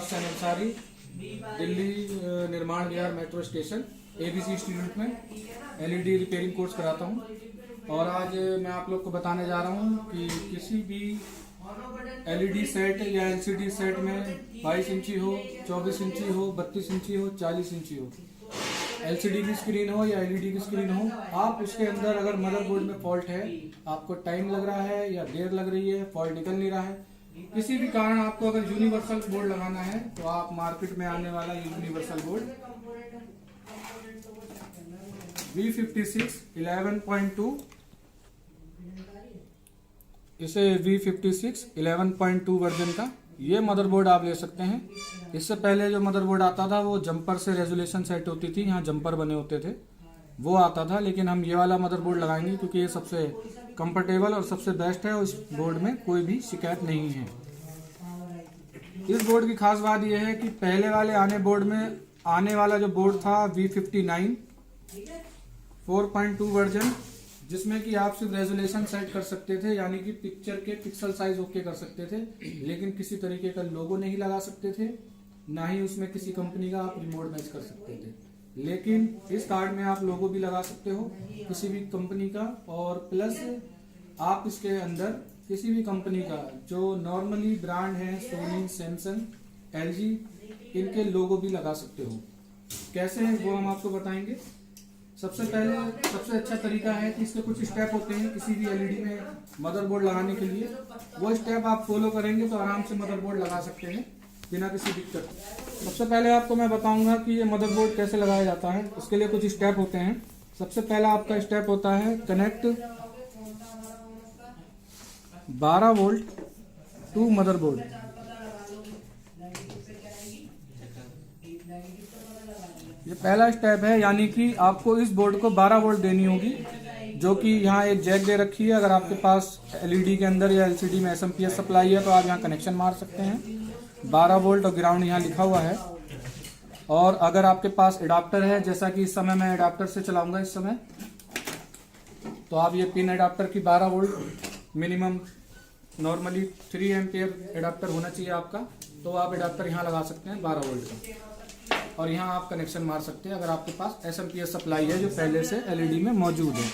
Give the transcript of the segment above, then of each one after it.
हुसैन अंसारी, दिल्ली निर्माण विहार metro station ABC institute में LED repairing course कराता हूँ। और आज मैं आप लोग को बताने जा रहा हूँ कि किसी भी LED सेट या LCD सेट में 22 इंची हो, 24 इंची हो, 32 इंची हो, 40 इंची हो, LCD की स्क्रीन हो या LED की स्क्रीन हो, आप उसके अंदर अगर मदरबोर्ड में फॉल्ट है, आपको टाइम लग रहा है या देर लग रही है, फॉल्ट निकल नहीं रहा है, किसी भी कारण आपको अगर यूनिवर्सल बोर्ड लगाना है तो आप मार्केट में आने वाला यूनिवर्सल बोर्ड V56 11.2, इसे V56 11.2 वर्जन का ये मदरबोर्ड आप ले सकते हैं। इससे पहले जो मदरबोर्ड आता था वो जंपर से रेजोल्यूशन सेट होती थी, यहाँ जंपर बने होते थे, वो आता था। लेकिन हम ये वाला मदरबोर्ड लगाएंगे क्योंकि ये सबसे कंफर्टेबल और सबसे बेस्ट है और इस बोर्ड में कोई भी शिकायत नहीं है। इस बोर्ड की खास बात यह है कि पहले वाले आने वाला जो बोर्ड था V59 4.2 वर्जन, जिसमें कि आप सिर्फ रेजोल्यूशन सेट कर सकते थे, यानी कि पिक्चर के पिक्सल साइज ओके कर सकते थे, लेकिन किसी तरीके का लोगो नहीं लगा सकते थे, ना ही उसमें किसी कंपनी का आप रिमोट मैच कर सकते थे। लेकिन इस कार्ड में आप लोगो भी लगा सकते हो किसी भी कंपनी का, और प्लस आप इसके अंदर किसी भी कंपनी का जो नॉर्मली ब्रांड है, सोनी, सैमसंग, LG, इनके लोगो भी लगा सकते हो। कैसे है वो हम आपको बताएंगे। सबसे पहले सबसे अच्छा तरीका है कि इसके कुछ स्टेप होते हैं किसी भी LED में मदरबोर्ड लगाने के लिए, वो स्टेप आप फॉलो करेंगे तो आराम से मदरबोर्ड लगा सकते हैं बिना किसी दिक्कत। सबसे पहले आपको मैं बताऊंगा कि ये मदरबोर्ड कैसे लगाया जाता है। इसके लिए कुछ स्टेप होते हैं। सबसे पहला आपका स्टेप होता है कनेक्ट 12 वोल्ट टू मदरबोर्ड। ये पहला स्टेप है, यानी कि आपको इस बोर्ड को 12 वोल्ट देनी होगी, जो कि यहाँ एक जैक दे रखी है। अगर आपके पास LED के अंदर या LCD में SMPS सप्लाई है तो आप यहाँ कनेक्शन मार सकते हैं। 12 वोल्ट और ग्राउंड यहाँ लिखा हुआ है। और अगर आपके पास एडाप्टर है, जैसा कि इस समय मैं एडाप्टर से चलाऊंगा इस समय, तो आप ये पिन एडाप्टर की 12 volt minimum normally 3 ampere adapter होना चाहिए आपका, तो आप एडाप्टर यहाँ लगा सकते हैं 12 वोल्ट का, और यहाँ आप कनेक्शन मार सकते हैं अगर आपके पास SMPS सप्लाई है जो पहले से LED में मौजूद है।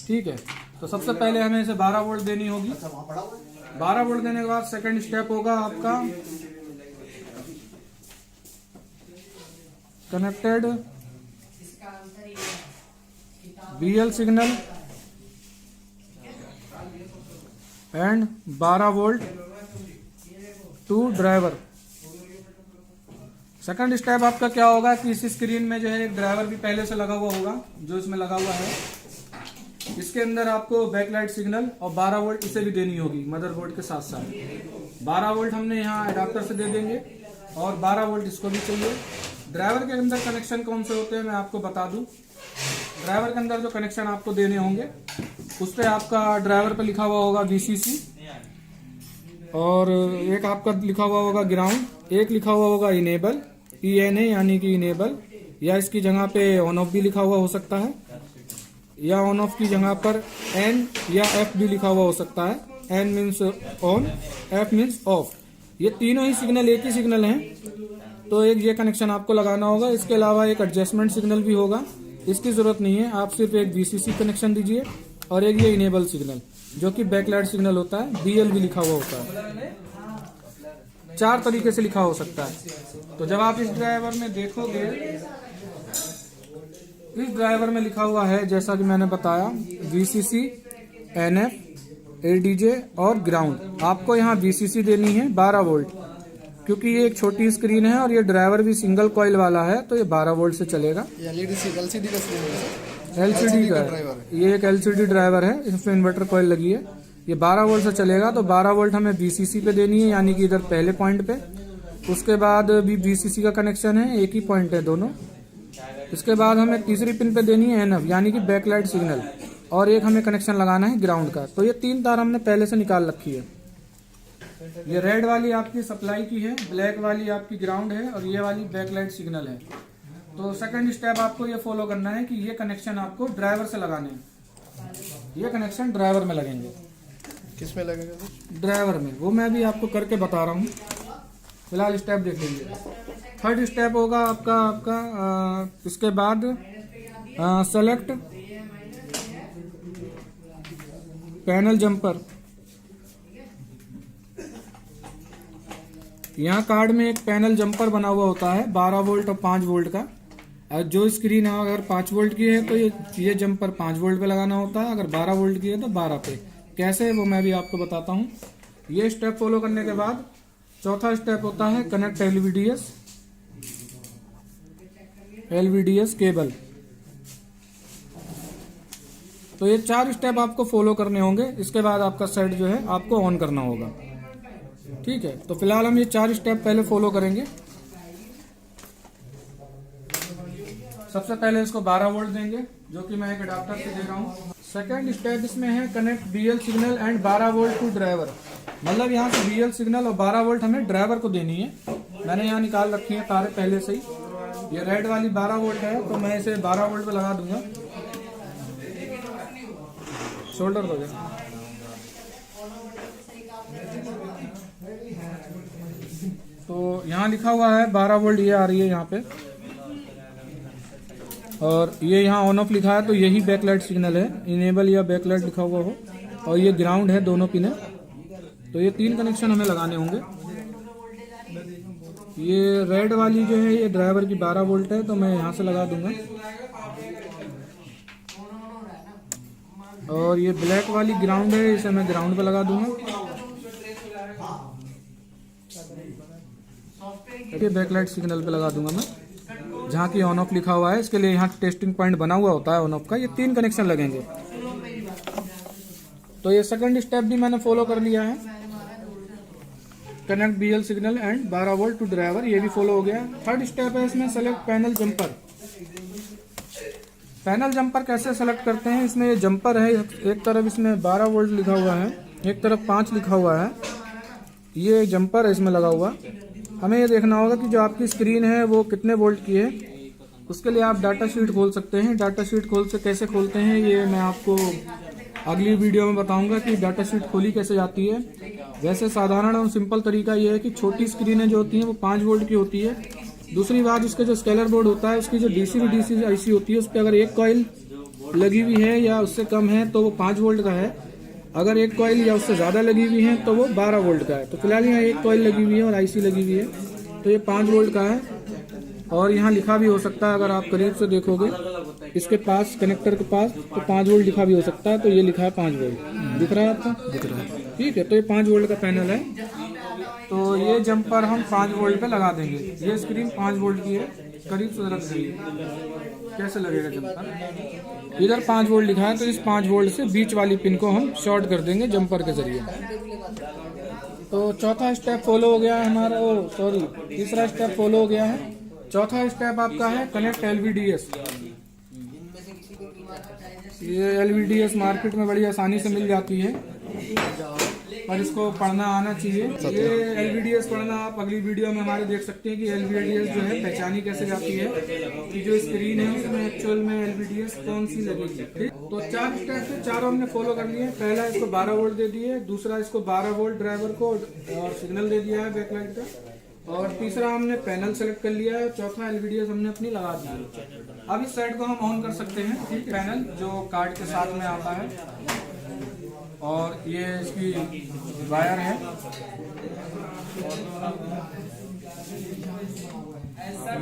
ठीक है, तो सबसे पहले हमें इसे 12 वोल्ट देनी होगी। 12 वोल्ट देने के बाद सेकंड स्टेप होगा आपका connected BL signal and 12 volt to driver. Second step आपका क्या होगा कि इस स्क्रीन में जो है एक ड्राइवर भी पहले से लगा हुआ होगा, जो इसमें लगा हुआ है। इसके अंदर आपको बैकलाइट सिग्नल और 12 वोल्ट इसे भी देनी होगी मदरबोर्ड के साथ साथ। 12 वोल्ट हमने यहाँ एडाप्टर से दे देंगे और 12 वोल्ट इसको भी चाहिए। ड्राइवर के अंदर कनेक्शन कौन से होते हैं मैं आपको बता दूं। ड्राइवर के अंदर जो कनेक्शन आपको देने होंगे उस पर आपका ड्राइवर पे लिखा हुआ होगा VCC, और एक आपका लिखा हुआ होगा ग्राउंड, एक लिखा हुआ होगा इनेबल ENA यानी कि इनेबल, या इसकी जगह पे ऑन ऑफ भी लिखा हुआ हो सकता है, या ऑन ऑफ की जगह पर N या F भी लिखा हुआ हो सकता है। N means on, F means of. ये तीनों ही सिग्नल एक ही सिग्नल हैं, तो एक ये कनेक्शन आपको लगाना होगा। इसके अलावा एक एडजस्टमेंट सिग्नल भी होगा, इसकी जरूरत नहीं है, आप सिर्फ एक VCC कनेक्शन दीजिए, और एक ये इनेबल सिग्नल जो कि बैकलाइट सिग्नल होता है, BL भी लिखा हुआ होता है। 4 तरीके से लिखा हो सकता है। तो जब आप इस ड्राइवर में देखोगे, इस ड्राइवर में लिखा हुआ है जैसा कि मैंने बताया VCC, NF, ADJ और ग्राउंड। आपको यहाँ VCC देनी है 12 वोल्ट, क्योंकि ये एक छोटी स्क्रीन है और ये ड्राइवर भी सिंगल कॉइल वाला है, तो ये 12 वोल्ट से चलेगा। LCD का ये एक LCD ड्राइवर है, इसमें इन्वर्टर कॉइल लगी है। ये 12 वोल्ट से चलेगा, तो 12 वोल्ट हमें VCC पे देनी है, यानी कि इधर पहले पॉइंट पे। उसके बाद भी VCC का कनेक्शन है, एक ही पॉइंट है दोनों। इसके बाद हमें तीसरी पिन पे देनी है NF यानी कि बैकलाइट सिग्नल, और एक हमें कनेक्शन लगाना है ग्राउंड का। तो ये 3 तार हमने पहले से निकाल रखी है। ये रेड वाली आपकी सप्लाई की है, ब्लैक वाली आपकी ग्राउंड है, और ये वाली बैकलाइट सिग्नल है। तो सेकंड स्टेप आपको ये फॉलो करना है कि ये कनेक्शन आपको ड्राइवर से लगाने हैं। ये कनेक्शन ड्राइवर में लगेंगे। किस में लगेगा सर? ड्राइवर में, वो मैं भी आपको करके बता रहा हूँ। फिलहाल स्टेप देख लीजिए। थर्ड स्टेप होगा आपका इसके बाद सेलेक्ट पैनल जंपर। यहाँ कार्ड में एक पैनल जंपर बना हुआ होता है 12 वोल्ट और 5 वोल्ट का। और जो स्क्रीन अगर 5 वोल्ट की है तो ये जंपर 5 वोल्ट पे लगाना होता है, अगर 12 वोल्ट की है तो 12 पे। कैसे, वो मैं भी आपको बताता हूँ। ये स्टेप फॉलो करने के बाद चौथा स्टेप होता है कनेक्ट एलवीडीएस केबल। तो ये 4 स्टेप आपको फॉलो करने होंगे। इसके बाद आपका सेट जो है आपको ऑन करना होगा। ठीक है, तो फिलहाल हम ये 4 स्टेप पहले फॉलो करेंगे। सबसे पहले इसको 12 वोल्ट देंगे, जो कि मैं एक अडाप्टर से दे रहा हूँ। सेकेंड स्टेप इसमें है connect BL signal and 12 volt to driver. मतलब यहाँ से बीएल सिग्नल और 12 वोल्ट हमें ड्राइवर को देनी है। मैंने यहाँ निकाल रखी है तारें पहले से ही। ये रेड वाली 12 वोल्ट है, तो मैं इसे 12 वोल्ट पे लगा दूंगा। शोल्डर वगैरह तो यहाँ लिखा हुआ है 12 वोल्ट, ये आ रही है यहाँ पे। और ये यहाँ ऑन ऑफ लिखा है, तो यही बैकलाइट सिग्नल है। इनेबल या बैकलाइट लिखा हुआ हो, और ये ग्राउंड है दोनों पिने। तो ये 3 कनेक्शन हमें लगाने होंगे। ये रेड वाली जो है ये ड्राइवर की 12 वोल्ट है, तो मैं यहाँ से लगा दूंगा। और ये ब्लैक वाली ग्राउंड है, इसे मैं ग्राउंड पे लगा दूंगा। ये बैकलाइट सिग्नल पे लगा दूंगा मैं, जहाँ की ऑन ऑफ लिखा हुआ है। इसके लिए यहाँ टेस्टिंग पॉइंट बना हुआ होता है ऑन ऑफ का। ये 3 कनेक्शन लगेंगे। तो ये सेकंड स्टेप भी मैंने फॉलो कर लिया है, connect BL signal and 12 volt to driver, ये भी फॉलो हो गया। थर्ड स्टेप है इसमें select panel jumper. Panel jumper कैसे सेलेक्ट करते हैं? इसमें ये जंपर है, एक तरफ इसमें 12 वोल्ट लिखा हुआ है, एक तरफ 5 लिखा हुआ है। ये जंपर है इसमें लगा हुआ। हमें ये देखना होगा कि जो आपकी स्क्रीन है वो कितने वोल्ट की है। उसके लिए आप डाटा शीट खोल सकते हैं। डाटा शीट कैसे खोलते हैं ये मैं आपको अगली वीडियो में बताऊंगा कि डाटा शीट खोली कैसे जाती है। वैसे साधारण और सिंपल तरीका ये है कि छोटी स्क्रीनें जो होती हैं वो 5 वोल्ट की होती है। दूसरी बात, उसके जो स्केलर बोर्ड होता है उसकी जो डीसी आईसी होती है, उस पर अगर एक कॉइल लगी हुई है या उससे कम है तो वो 5 वोल्ट का है। अगर एक कॉइल या उससे ज़्यादा लगी हुई है तो वो 12 वोल्ट का है। तो फिलहाल यहाँ एक कॉइल लगी हुई है और आईसी लगी हुई है, तो ये 5 वोल्ट का है। और यहाँ लिखा भी हो सकता है, अगर आप करीब से देखोगे इसके पास, कनेक्टर के पास, तो 5 वोल्ट लिखा भी हो सकता है। तो ये लिखा है 5 वोल्ट, दिख रहा है आपको? दिख रहा है। ठीक है, तो ये 5 वोल्ट का पैनल है। तो ये जंपर हम 5 वोल्ट पे लगा देंगे। ये स्क्रीन 5 वोल्ट की है, करीब से रख देंगे। कैसे लगेगा जंपर? इधर 5 वोल्ट लिखा है, तो इस 5 वोल्ट से बीच वाली पिन को हम शॉर्ट कर देंगे जंपर के जरिए। तो चौथा स्टेप फॉलो हो गया है हमारा। तीसरा स्टेप फॉलो हो गया है। चौथा स्टेप आपका है कनेक्ट एलवीडीएस। ये एलवीडीएस मार्केट में बड़ी आसानी से मिल जाती है, पर इसको पढ़ना आना चाहिए। ये एलवीडीएस पढ़ना आप अगली वीडियो में हमारे देख सकते हैं कि एलवीडीएस जो है पहचानी कैसे जाती है, कि जो स्क्रीन है उसमें एक्चुअल में एलवीडीएस कौन सी लगेगी। ठीक, तो 4 स्टेप से चारों हमने फॉलो कर लिए। पहला इसको 12 वोल्ट दे दिए, दूसरा इसको 12 वोल्ट ड्राइवर को और सिग्नल दे दिया है बैकलाइट का, और तीसरा हमने पैनल सेलेक्ट कर लिया है, चौथा एलवीडीएस हमने अपनी लगा दी है। अब इस साइड को हम ऑन कर सकते हैं। ठीक, पैनल जो कार्ड के साथ में आता है, और ये इसकी वायर है।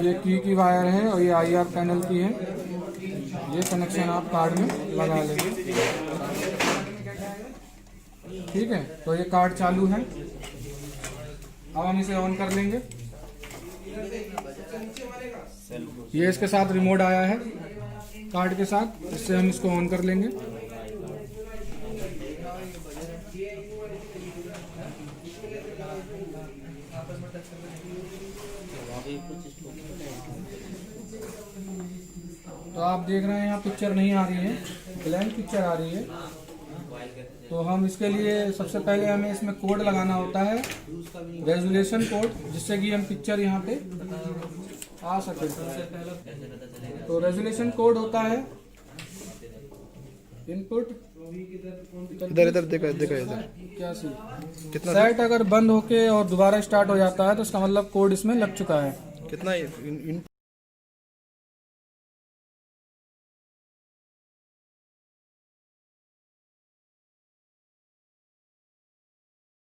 ये की वायर है और ये आईआर पैनल की है। ये कनेक्शन आप कार्ड में लगा लेंगे। ठीक है, तो ये कार्ड चालू है। अब हम इसे ऑन कर लेंगे। ये इसके साथ रिमोट आया है कार्ड के साथ, इससे हम इसको ऑन कर लेंगे। तो आप देख रहे हैं यहाँ पिक्चर नहीं आ रही है, ब्लैंक पिक्चर आ रही है। तो हम इसके लिए सबसे पहले हमें इसमें कोड लगाना होता है, रेजोल्यूशन कोड, जिससे कि हम पिक्चर यहाँ पे आ सके। तो रेजोल्यूशन कोड होता है इनपुट इधर इधर देखा देखा इधर क्या सी कितना सेट अगर बंद होके और दोबारा स्टार्ट हो जाता है तो इसका मतलब कोड इसमें लग चुका है। कितना